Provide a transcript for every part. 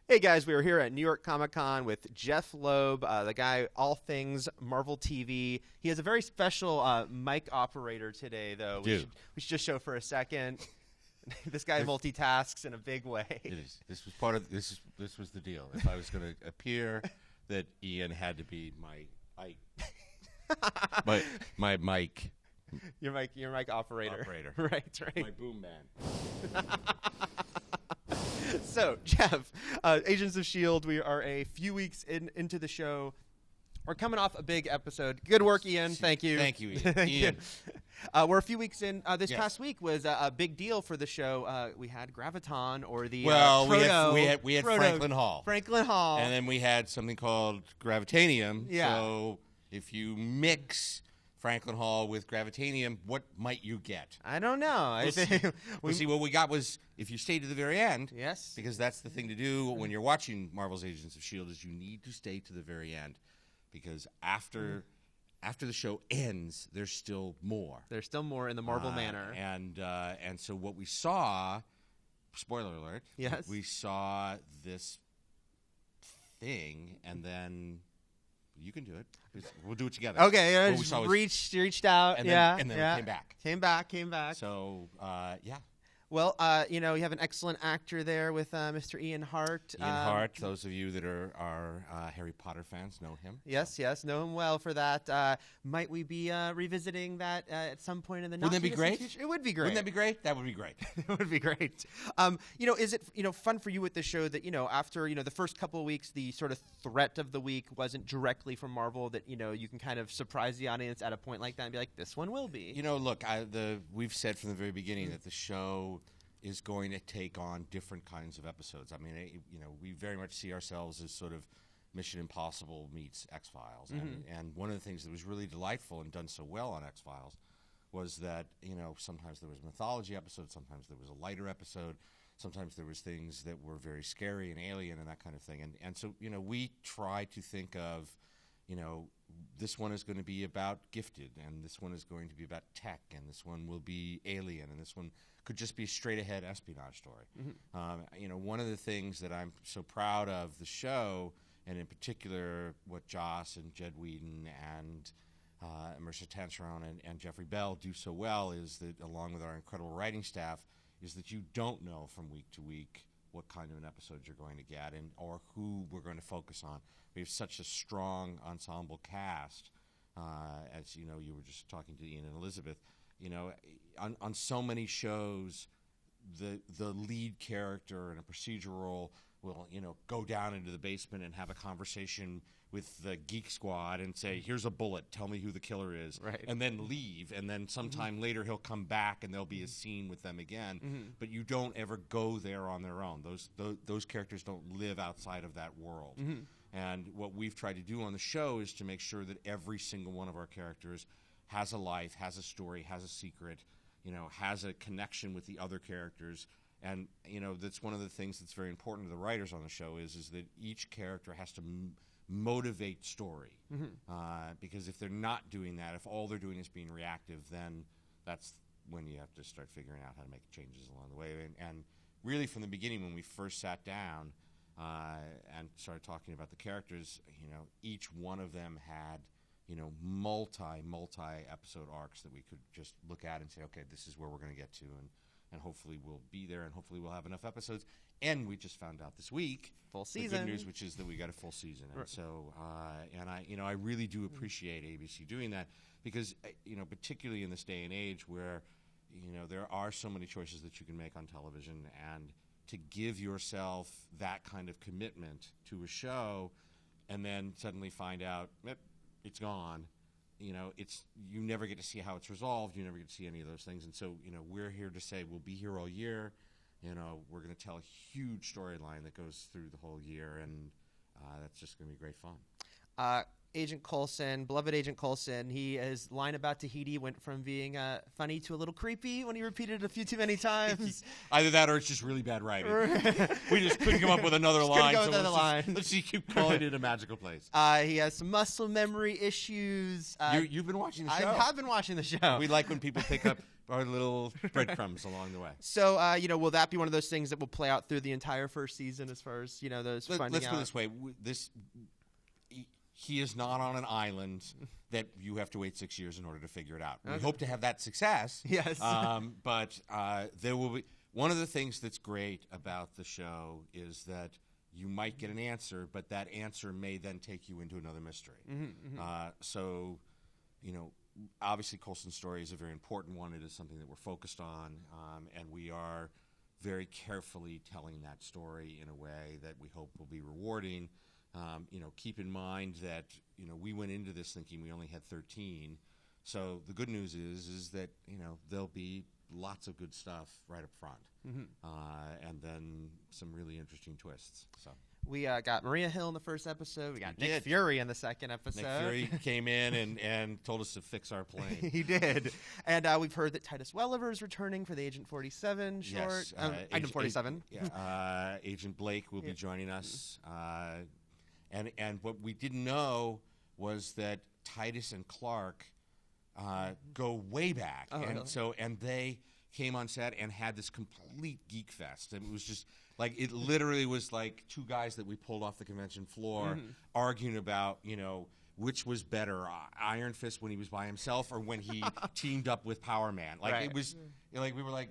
Hey guys, we are here at New York Comic Con with Jeph Loeb, the guy all things Marvel TV. He has a very special mic operator today, though. We should just show for a second. This guy multitasks in a big way. It is. This was part of this was the deal. If I was going to appear, that Ian had to be my mic. Your mic operator. Right. My boom man. So, Jeph, Agents of S.H.I.E.L.D., we are a few weeks into the show. We're coming off a big episode. Good work, Ian. Thank you. Thank you, Ian. We're a few weeks in. This past week was a big deal for the show. We had Graviton, or the we had Franklin Hall. And then we had something called Gravitanium. Yeah. So if you mix Franklin Hall with Gravitanium, what might you get? I don't know. We'll see. What we got was, if you stay to the very end, yes, because that's the thing to do when you're watching Marvel's Agents of S.H.I.E.L.D. is you need to stay to the very end, because after the show ends, there's still more. There's still more in the Marvel manner. And so what we saw, spoiler alert, yes, we saw this thing, and then you can do it. We'll do it together. Okay, reached out, and then we came back. Came back. So, yeah. Well, you have an excellent actor there with Mr. Ian Hart. Ian Hart, those of you that are Harry Potter fans know him. Yes, know him well for that. Might we be revisiting that at some point in the Wouldn't that be great? future? It would be great. Wouldn't that be great? That would be great. It would be great. Is it fun for you with the show that after the first couple of weeks, the sort of threat of the week wasn't directly from Marvel, that you can kind of surprise the audience at a point like that and be like, this one will be. Look, we've said from the very beginning that the show is going to take on different kinds of episodes. I mean, we very much see ourselves as sort of Mission Impossible meets X-Files. And one of the things that was really delightful and done so well on X-Files was that, sometimes there was a mythology episode, sometimes there was a lighter episode, sometimes there was things that were very scary and alien and that kind of thing. And so, we try to think of, this one is going to be about gifted, and this one is going to be about tech, and this one will be alien, and this one could just be a straight-ahead espionage story. One of the things that I'm so proud of the show, and in particular what Joss and Jed Whedon and Marissa Tancheron and Jeffrey Bell do so well, is that, along with our incredible writing staff, is that you don't know from week to week what kind of an episode you're going to get or who we're going to focus on. We have such a strong ensemble cast, as you were just talking to Ian and Elizabeth. On so many shows, the lead character in a procedural will go down into the basement and have a conversation with the Geek Squad and say, here's a bullet, tell me who the killer is, right, and then leave, and then sometime later he'll come back and there'll be a scene with them again. But you don't ever go there on their own. Those characters don't live outside of that world. And what we've tried to do on the show is to make sure that every single one of our characters has a life, has a story, has a secret, has a connection with the other characters. And, that's one of the things that's very important to the writers on the show is that each character has to motivate story. Because if they're not doing that, if all they're doing is being reactive, then that's when you have to start figuring out how to make changes along the way. And really from the beginning, when we first sat down and started talking about the characters, each one of them had multi-episode arcs that we could just look at and say, okay, this is where we're going to get to, and hopefully we'll be there, and hopefully we'll have enough episodes. And we just found out this week, full season. The good news, which is that we got a full season. And so, I really do appreciate ABC doing that, because, particularly in this day and age where, there are so many choices that you can make on television, and to give yourself that kind of commitment to a show and then suddenly find out it's gone, you never get to see how it's resolved. You never get to see any of those things. And so, we're here to say we'll be here all year. We're going to tell a huge storyline that goes through the whole year, and that's just going to be great fun. Agent Coulson, beloved Agent Coulson, his line about Tahiti went from being funny to a little creepy when he repeated it a few too many times. Either that or it's just really bad writing. We just couldn't come up with another line. Let's just keep calling it a magical place. He has some muscle memory issues. You've been watching the show? I have been watching the show. We like when people pick up breadcrumbs along the way. So, will that be one of those things that will play out through the entire first season as far as, those finding out? Let's put it this way. He is not on an island that you have to wait 6 years in order to figure it out. We hope to have that success. Yes. But there will be one of the things that's great about the show is that you might get an answer, but that answer may then take you into another mystery. So, obviously Coulson's story is a very important one. It is something that we're focused on, and we are very carefully telling that story in a way that we hope will be rewarding. Keep in mind that, we went into this thinking we only had 13. So the good news is that, there'll be lots of good stuff right up front. And then some really interesting twists. So we got Maria Hill in the first episode. We got Nick Fury in the second episode. Nick Fury came in and told us to fix our plane. He did. And we've heard that Titus Welliver is returning for the Agent 47 short. Yes, Agent 47. Agent Blake will be joining us. And what we didn't know was that Titus and Clark go way back. And they came on set and had this complete geek fest. And it was just it literally was like two guys that we pulled off the convention floor arguing about, which was better, Iron Fist when he was by himself or when he teamed up with Power Man. It was we were like,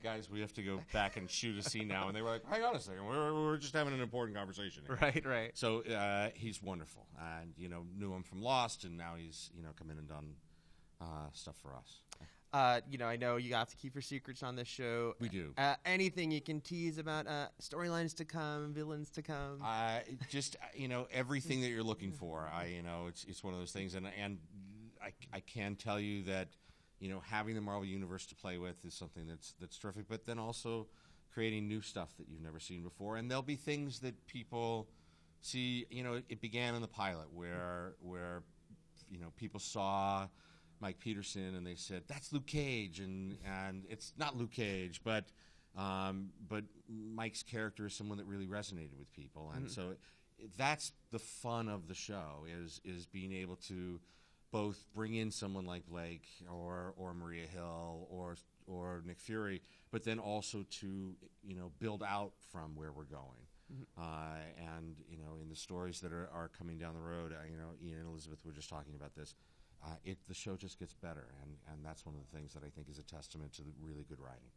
guys, we have to go back and shoot a scene now. And they were like, hang on a second, we're just having an important conversation here. Right. So he's wonderful. And, knew him from Lost, and now he's, come in and done stuff for us. I know you have to keep your secrets on this show. We do. Anything you can tease about storylines to come, villains to come? Just everything that you're looking for. It's one of those things, and I can tell you that having the Marvel Universe to play with is something that's terrific. But then also creating new stuff that you've never seen before, and there'll be things that people see. It began in the pilot where people saw Mike Peterson, and they said, that's Luke Cage, and it's not Luke Cage, but Mike's character is someone that really resonated with people, and so that's the fun of the show is being able to both bring in someone like Blake or Maria Hill or Nick Fury, but then also to build out from where we're going. And in the stories that are coming down the road, Ian and Elizabeth were just talking about this. The show just gets better, and that's one of the things that I think is a testament to the really good writing.